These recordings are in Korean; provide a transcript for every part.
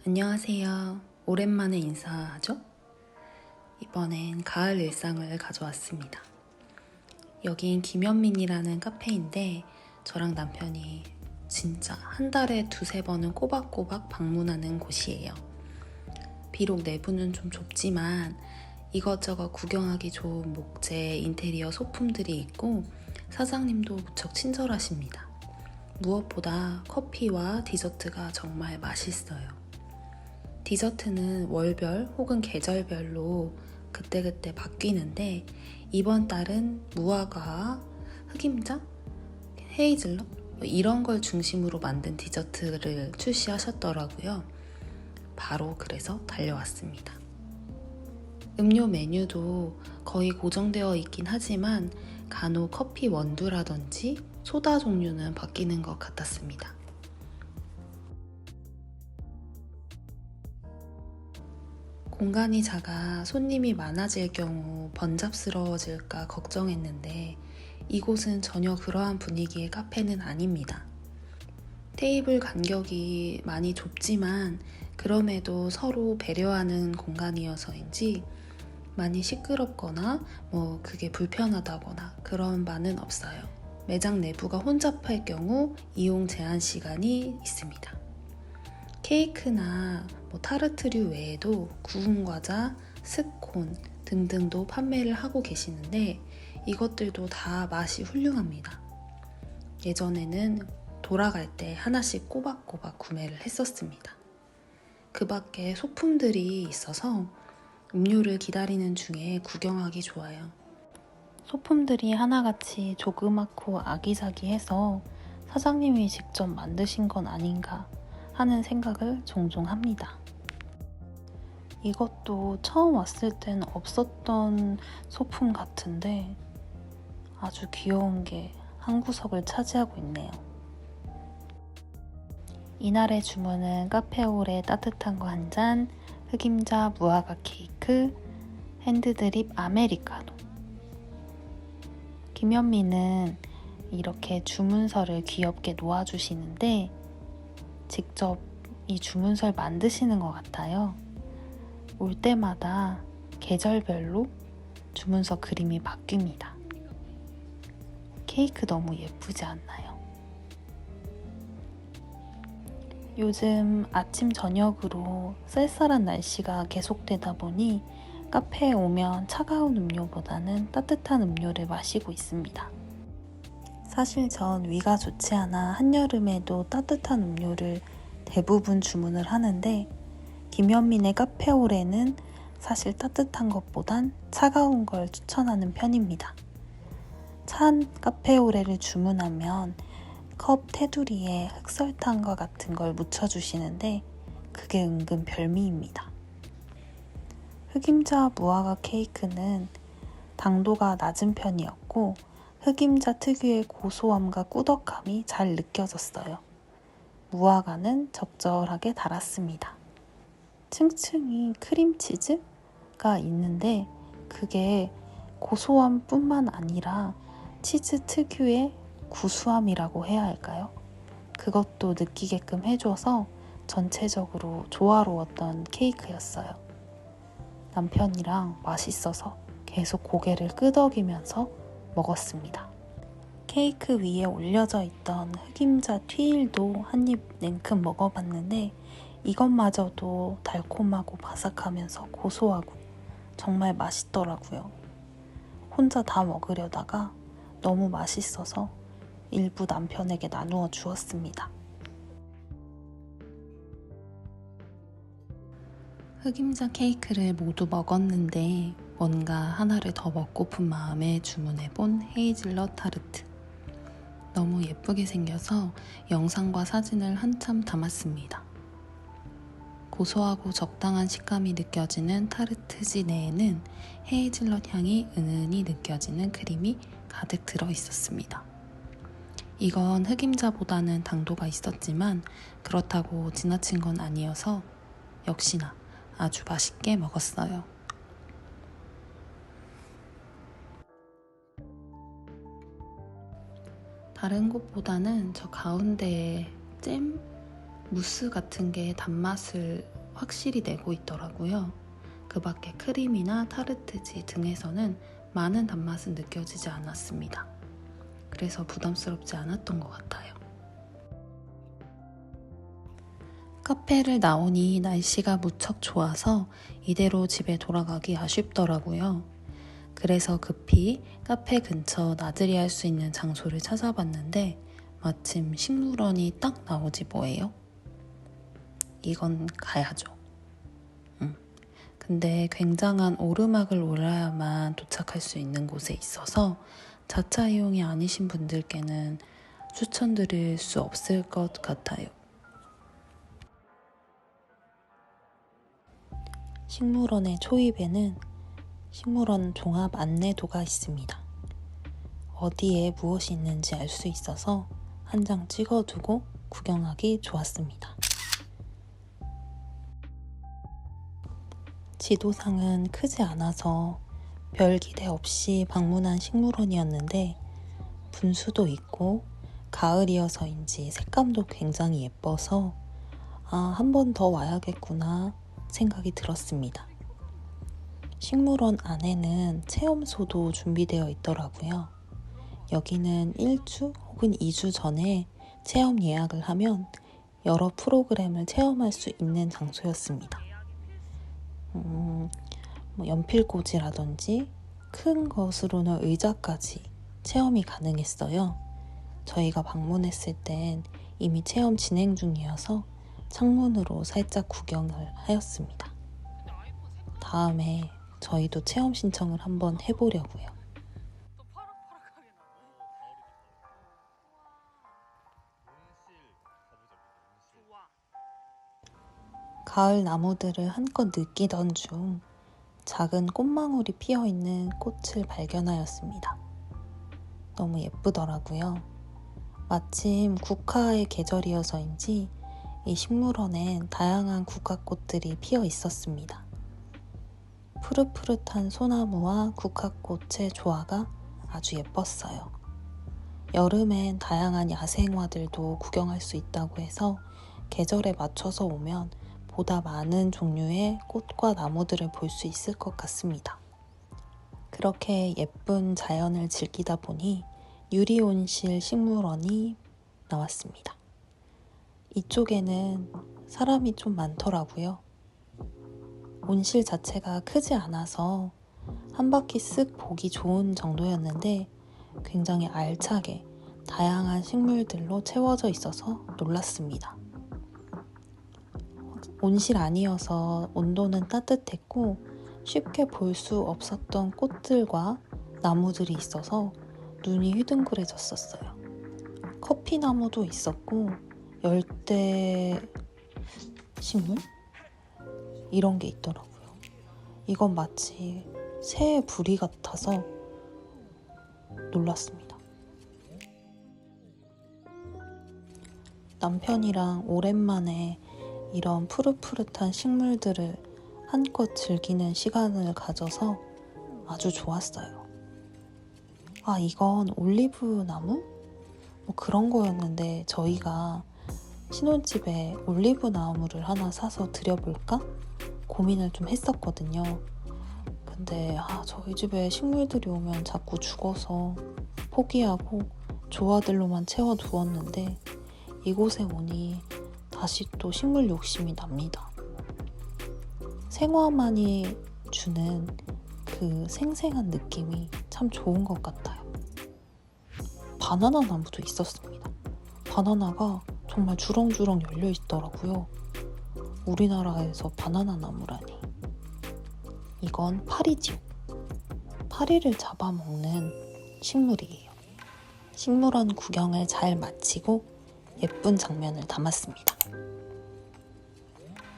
안녕하세요. 오랜만에 인사하죠? 이번엔 가을 일상을 가져왔습니다. 여긴 김현민이라는 카페인데 저랑 남편이 진짜 한 달에 두세 번은 꼬박꼬박 방문하는 곳이에요. 비록 내부는 좀 좁지만 이것저것 구경하기 좋은 목재, 인테리어 소품들이 있고 사장님도 무척 친절하십니다. 무엇보다 커피와 디저트가 정말 맛있어요. 디저트는 월별 혹은 계절별로 그때그때 바뀌는데 이번 달은 무화과, 흑임자, 헤이즐넛 이런 걸 중심으로 만든 디저트를 출시하셨더라고요. 바로 그래서 달려왔습니다. 음료 메뉴도 거의 고정되어 있긴 하지만 간혹 커피 원두라든지 소다 종류는 바뀌는 것 같았습니다. 공간이 작아 손님이 많아질 경우 번잡스러워질까 걱정했는데 이곳은 전혀 그러한 분위기의 카페는 아닙니다. 테이블 간격이 많이 좁지만 그럼에도 서로 배려하는 공간이어서인지 많이 시끄럽거나 그게 불편하다거나 그런 바는 없어요. 매장 내부가 혼잡할 경우 이용 제한 시간이 있습니다. 케이크나 타르트류 외에도 구운 과자, 스콘 등등도 판매를 하고 계시는데 이것들도 다 맛이 훌륭합니다. 예전에는 돌아갈 때 하나씩 꼬박꼬박 구매를 했었습니다. 그 밖에 소품들이 있어서 음료를 기다리는 중에 구경하기 좋아요. 소품들이 하나같이 조그맣고 아기자기해서 사장님이 직접 만드신 건 아닌가 하는 생각을 종종 합니다. 이것도 처음 왔을 땐 없었던 소품 같은데 아주 귀여운 게 한 구석을 차지하고 있네요. 이날의 주문은 카페오레 따뜻한 거 한 잔, 흑임자 무화과 케이크, 핸드드립 아메리카노. 김현미는 이렇게 주문서를 귀엽게 놓아주시는데 직접 이 주문서를 만드시는 것 같아요. 올 때마다 계절별로 주문서 그림이 바뀝니다. 케이크 너무 예쁘지 않나요? 요즘 아침 저녁으로 쌀쌀한 날씨가 계속되다 보니 카페에 오면 차가운 음료보다는 따뜻한 음료를 마시고 있습니다. 사실 전 위가 좋지 않아 한여름에도 따뜻한 음료를 대부분 주문을 하는데 김현민의 카페오레는 사실 따뜻한 것보단 차가운 걸 추천하는 편입니다. 찬 카페오레를 주문하면 컵 테두리에 흑설탕과 같은 걸 묻혀주시는데 그게 은근 별미입니다. 흑임자 무화과 케이크는 당도가 낮은 편이었고 흑임자 특유의 고소함과 꾸덕함이 잘 느껴졌어요. 무화과는 적절하게 달았습니다. 층층이 크림치즈가 있는데 그게 고소함뿐만 아니라 치즈 특유의 구수함이라고 해야 할까요? 그것도 느끼게끔 해줘서 전체적으로 조화로웠던 케이크였어요. 남편이랑 맛있어서 계속 고개를 끄덕이면서 먹었습니다. 케이크 위에 올려져 있던 흑임자 튀일도 한 입 냉큼 먹어봤는데 이것마저도 달콤하고 바삭하면서 고소하고 정말 맛있더라고요. 혼자 다 먹으려다가 너무 맛있어서 일부 남편에게 나누어 주었습니다. 흑임자 케이크를 모두 먹었는데 뭔가 하나를 더 먹고픈 마음에 주문해본 헤이즐넛 타르트. 너무 예쁘게 생겨서 영상과 사진을 한참 담았습니다. 고소하고 적당한 식감이 느껴지는 타르트지 내에는 헤이즐넛 향이 은은히 느껴지는 크림이 가득 들어 있었습니다. 이건 흑임자보다는 당도가 있었지만 그렇다고 지나친 건 아니어서 역시나 아주 맛있게 먹었어요. 다른 곳보다는 저 가운데에 잼 무스 같은 게 단맛을 확실히 내고 있더라고요. 그 밖에 크림이나 타르트지 등에서는 많은 단맛은 느껴지지 않았습니다. 그래서 부담스럽지 않았던 것 같아요. 카페를 나오니 날씨가 무척 좋아서 이대로 집에 돌아가기 아쉽더라고요. 그래서 급히 카페 근처 나들이 할 수 있는 장소를 찾아봤는데 마침 식물원이 딱 나오지 뭐예요? 이건 가야죠. 근데 굉장한 오르막을 올라야만 도착할 수 있는 곳에 있어서 자차 이용이 아니신 분들께는 추천드릴 수 없을 것 같아요. 식물원의 초입에는 식물원 종합 안내도가 있습니다. 어디에 무엇이 있는지 알 수 있어서 한 장 찍어두고 구경하기 좋았습니다. 지도상은 크지 않아서 별 기대 없이 방문한 식물원이었는데 분수도 있고 가을이어서인지 색감도 굉장히 예뻐서 한 번 더 와야겠구나 생각이 들었습니다. 식물원 안에는 체험소도 준비되어 있더라고요. 여기는 1주 혹은 2주 전에 체험 예약을 하면 여러 프로그램을 체험할 수 있는 장소였습니다. 연필꽂이라든지 큰 것으로는 의자까지 체험이 가능했어요. 저희가 방문했을 땐 이미 체험 진행 중이어서 창문으로 살짝 구경을 하였습니다. 다음에 저희도 체험 신청을 한번 해보려고요. 가을 나무들을 한껏 느끼던 중 작은 꽃망울이 피어있는 꽃을 발견하였습니다. 너무 예쁘더라고요. 마침 국화의 계절이어서인지 이 식물원엔 다양한 국화꽃들이 피어 있었습니다. 푸릇푸릇한 소나무와 국화꽃의 조화가 아주 예뻤어요. 여름엔 다양한 야생화들도 구경할 수 있다고 해서 계절에 맞춰서 오면 보다 많은 종류의 꽃과 나무들을 볼 수 있을 것 같습니다. 그렇게 예쁜 자연을 즐기다 보니 유리온실 식물원이 나왔습니다. 이쪽에는 사람이 좀 많더라고요. 온실 자체가 크지 않아서 한 바퀴 쓱 보기 좋은 정도였는데 굉장히 알차게 다양한 식물들로 채워져 있어서 놀랐습니다. 온실 아니어서 온도는 따뜻했고 쉽게 볼 수 없었던 꽃들과 나무들이 있어서 눈이 휘둥그레졌었어요. 커피나무도 있었고 열대 식물? 이런 게 있더라고요. 이건 마치 새의 부리 같아서 놀랐습니다. 남편이랑 오랜만에 이런 푸릇푸릇한 식물들을 한껏 즐기는 시간을 가져서 아주 좋았어요. 이건 올리브 나무? 뭐 그런 거였는데 저희가 신혼집에 올리브 나무를 하나 사서 들여볼까? 고민을 좀 했었거든요. 근데 저희 집에 식물들이 오면 자꾸 죽어서 포기하고 조화들로만 채워두었는데 이곳에 오니 다시 또 식물 욕심이 납니다. 생화만이 주는 그 생생한 느낌이 참 좋은 것 같아요. 바나나 나무도 있었습니다. 바나나가 정말 주렁주렁 열려 있더라고요. 우리나라에서 바나나 나무라니. 이건 파리지요. 파리를 잡아먹는 식물이에요. 식물원 구경을 잘 마치고 예쁜 장면을 담았습니다.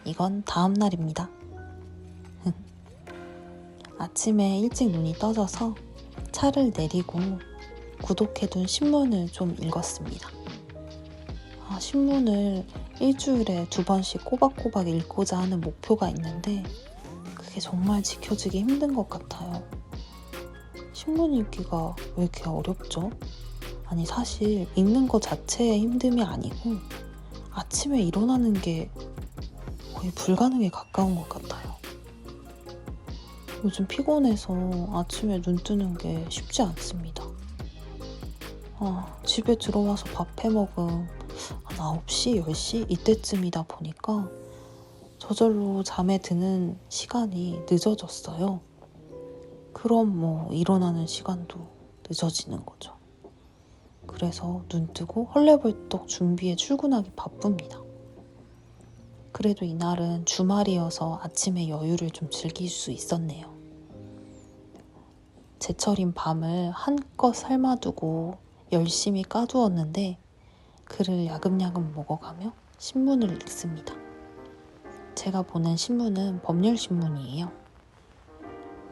이건 다음 날입니다. 아침에 일찍 눈이 떠져서 차를 내리고 구독해둔 신문을 좀 읽었습니다. 신문을 일주일에 2번씩 꼬박꼬박 읽고자 하는 목표가 있는데 그게 정말 지켜지기 힘든 것 같아요. 신문 읽기가 왜 이렇게 어렵죠? 아니 사실 읽는 것 자체의 힘듦이 아니고 아침에 일어나는 게 거의 불가능에 가까운 것 같아요. 요즘 피곤해서 아침에 눈 뜨는 게 쉽지 않습니다. 집에 들어와서 밥 해먹음 한 9시, 10시 이때쯤이다 보니까 저절로 잠에 드는 시간이 늦어졌어요. 그럼 일어나는 시간도 늦어지는 거죠. 그래서 눈 뜨고 헐레벌떡 준비해 출근하기 바쁩니다. 그래도 이날은 주말이어서 아침에 여유를 좀 즐길 수 있었네요. 제철인 밤을 한껏 삶아두고 열심히 까두었는데 그를 야금야금 먹어가며 신문을 읽습니다. 제가 보는 신문은 법률신문이에요.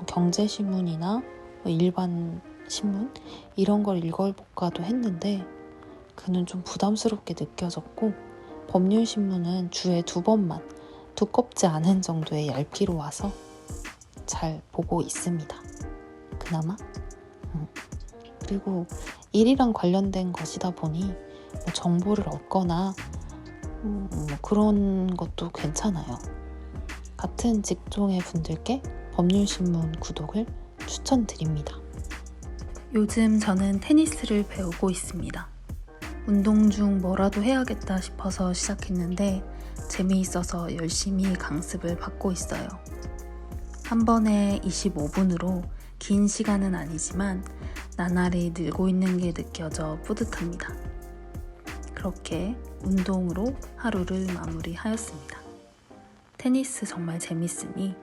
경제신문이나 일반 신문 이런 걸 읽어볼까도 했는데 그는 좀 부담스럽게 느껴졌고 법률신문은 주에 2번만 두껍지 않은 정도의 얇기로 와서 잘 보고 있습니다. 그나마? 그리고 일이랑 관련된 것이다 보니 정보를 얻거나 그런 것도 괜찮아요. 같은 직종의 분들께 법률신문 구독을 추천드립니다. 요즘 저는 테니스를 배우고 있습니다. 운동 중 뭐라도 해야겠다 싶어서 시작했는데 재미있어서 열심히 강습을 받고 있어요. 한 번에 25분으로 긴 시간은 아니지만 나날이 늘고 있는 게 느껴져 뿌듯합니다. 그렇게 운동으로 하루를 마무리하였습니다. 테니스 정말 재밌으니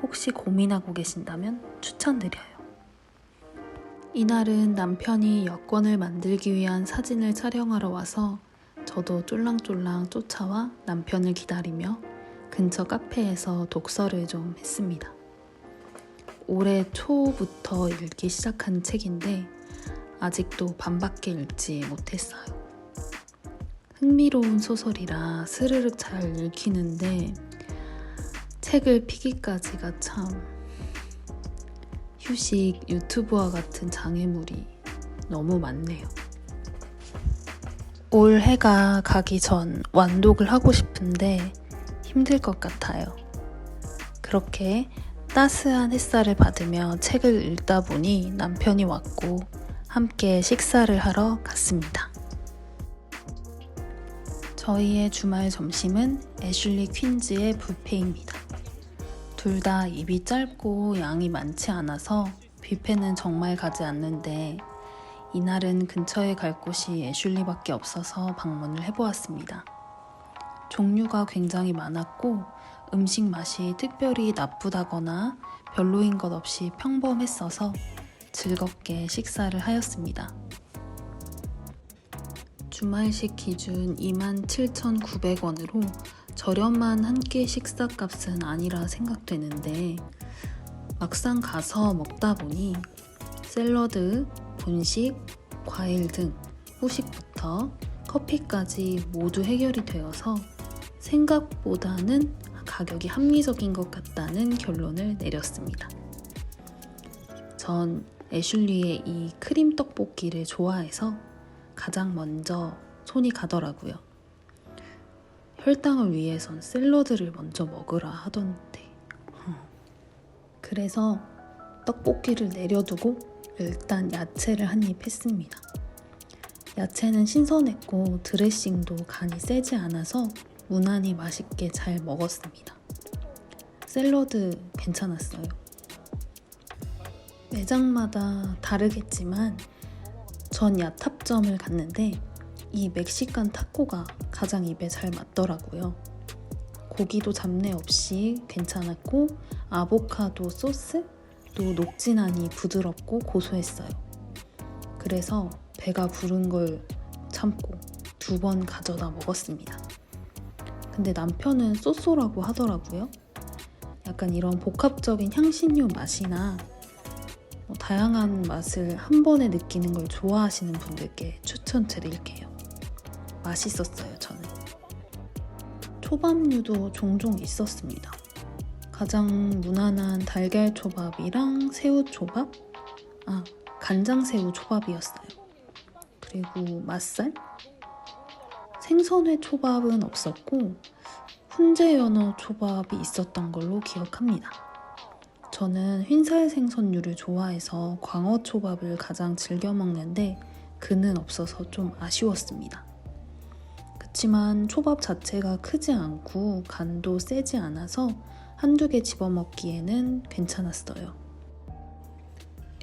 혹시 고민하고 계신다면 추천드려요. 이날은 남편이 여권을 만들기 위한 사진을 촬영하러 와서 저도 쫄랑쫄랑 쫓아와 남편을 기다리며 근처 카페에서 독서를 좀 했습니다. 올해 초부터 읽기 시작한 책인데 아직도 반밖에 읽지 못했어요. 흥미로운 소설이라 스르륵 잘 읽히는데 책을 피기까지가 참 휴식 유튜브와 같은 장애물이 너무 많네요. 올 해가 가기 전 완독을 하고 싶은데 힘들 것 같아요. 그렇게 따스한 햇살을 받으며 책을 읽다 보니 남편이 왔고 함께 식사를 하러 갔습니다. 저희의 주말 점심은 애슐리 퀸즈의 뷔페입니다. 둘 다 입이 짧고 양이 많지 않아서 뷔페는 정말 가지 않는데 이날은 근처에 갈 곳이 애슐리밖에 없어서 방문을 해보았습니다. 종류가 굉장히 많았고 음식 맛이 특별히 나쁘다거나 별로인 것 없이 평범했어서 즐겁게 식사를 하였습니다. 주말식 기준 27,900원으로 저렴한 한 끼 식사값은 아니라 생각되는데 막상 가서 먹다 보니 샐러드, 분식, 과일 등 후식부터 커피까지 모두 해결이 되어서 생각보다는 가격이 합리적인 것 같다는 결론을 내렸습니다. 전 애슐리의 이 크림 떡볶이를 좋아해서 가장 먼저 손이 가더라고요. 혈당을 위해선 샐러드를 먼저 먹으라 하던데 그래서 떡볶이를 내려두고 일단 야채를 한 입 했습니다. 야채는 신선했고 드레싱도 간이 세지 않아서 무난히 맛있게 잘 먹었습니다. 샐러드 괜찮았어요. 매장마다 다르겠지만 전 야탑점을 갔는데 이 멕시칸 타코가 가장 입에 잘 맞더라고요. 고기도 잡내 없이 괜찮았고 아보카도 소스도 녹진 않이 부드럽고 고소했어요. 그래서 배가 부른 걸 참고 2번 가져다 먹었습니다. 근데 남편은 쏘쏘라고 하더라고요. 약간 이런 복합적인 향신료 맛이나 다양한 맛을 한 번에 느끼는 걸 좋아하시는 분들께 추천드릴게요. 맛있었어요, 저는. 초밥류도 종종 있었습니다. 가장 무난한 달걀 초밥이랑 새우 초밥, 간장 새우 초밥이었어요. 그리고 맛살, 생선회 초밥은 없었고 훈제 연어 초밥이 있었던 걸로 기억합니다. 저는 흰살 생선류를 좋아해서 광어 초밥을 가장 즐겨 먹는데 그는 없어서 좀 아쉬웠습니다. 그치만 초밥 자체가 크지 않고 간도 세지 않아서 한두 개 집어먹기에는 괜찮았어요.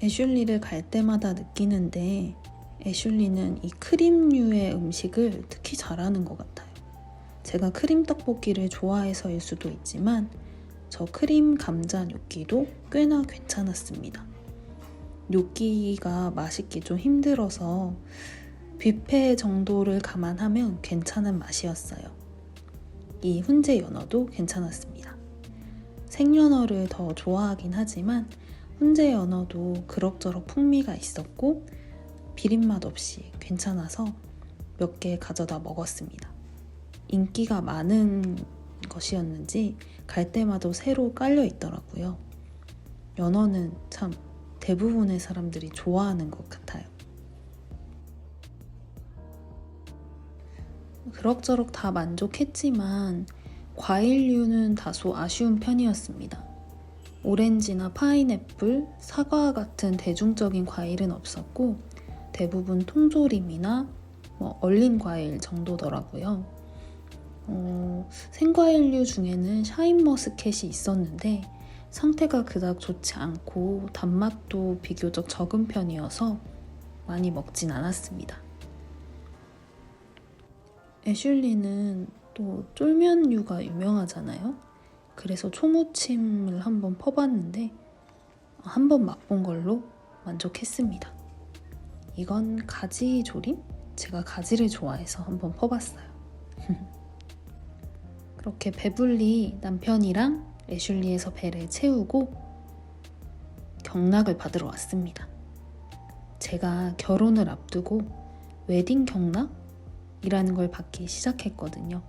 애슐리를 갈 때마다 느끼는데 애슐리는 이 크림류의 음식을 특히 잘하는 것 같아요. 제가 크림 떡볶이를 좋아해서일 수도 있지만 저 크림 감자 뇨끼도 꽤나 괜찮았습니다. 뇨끼가 맛있기 좀 힘들어서 뷔페 정도를 감안하면 괜찮은 맛이었어요. 이 훈제 연어도 괜찮았습니다. 생연어를 더 좋아하긴 하지만 훈제 연어도 그럭저럭 풍미가 있었고 비린맛 없이 괜찮아서 몇 개 가져다 먹었습니다. 인기가 많은 것이었는지 갈 때마다 새로 깔려 있더라고요. 연어는 참 대부분의 사람들이 좋아하는 것 같아요. 그럭저럭 다 만족했지만 과일류는 다소 아쉬운 편이었습니다. 오렌지나 파인애플, 사과 같은 대중적인 과일은 없었고 대부분 통조림이나 얼린 과일 정도더라고요. 생과일류 중에는 샤인머스켓이 있었는데 상태가 그닥 좋지 않고 단맛도 비교적 적은 편이어서 많이 먹진 않았습니다. 애슐리는 또 쫄면류가 유명하잖아요. 그래서 초무침을 한번 퍼봤는데 한번 맛본 걸로 만족했습니다. 이건 가지 조림? 제가 가지를 좋아해서 한번 퍼봤어요. 그렇게 배불리 남편이랑 애슐리에서 배를 채우고 경락을 받으러 왔습니다. 제가 결혼을 앞두고 웨딩 경락이라는 걸 받기 시작했거든요.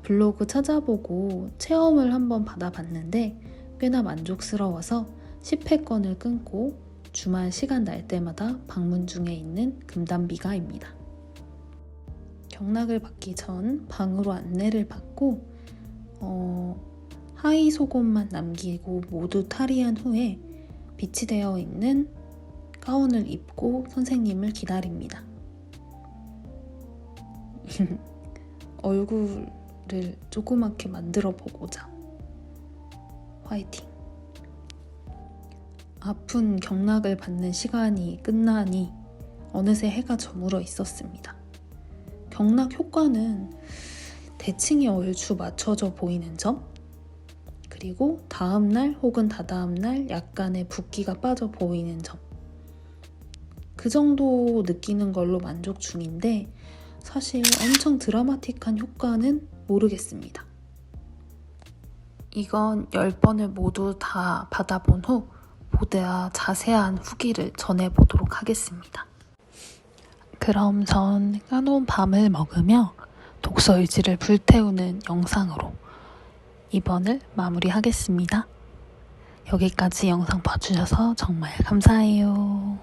블로그 찾아보고 체험을 한번 받아봤는데 꽤나 만족스러워서 10회권을 끊고 주말 시간 날 때마다 방문 중에 있는 금단비가입니다. 경락을 받기 전 방으로 안내를 받고 하의 속옷만 남기고 모두 탈의한 후에 비치되어 있는 가운을 입고 선생님을 기다립니다. 얼굴을 조그맣게 만들어 보고자 화이팅! 아픈 경락을 받는 시간이 끝나니 어느새 해가 저물어 있었습니다. 경락 효과는 대칭이 얼추 맞춰져 보이는 점, 그리고 다음날 혹은 다다음날 약간의 붓기가 빠져 보이는 점, 그 정도 느끼는 걸로 만족 중인데 사실 엄청 드라마틱한 효과는 모르겠습니다. 이건 10번을 모두 다 받아본 후 보다 자세한 후기를 전해보도록 하겠습니다. 그럼 전 까놓은 밤을 먹으며 독서일지를 불태우는 영상으로 이번을 마무리하겠습니다. 여기까지 영상 봐주셔서 정말 감사해요.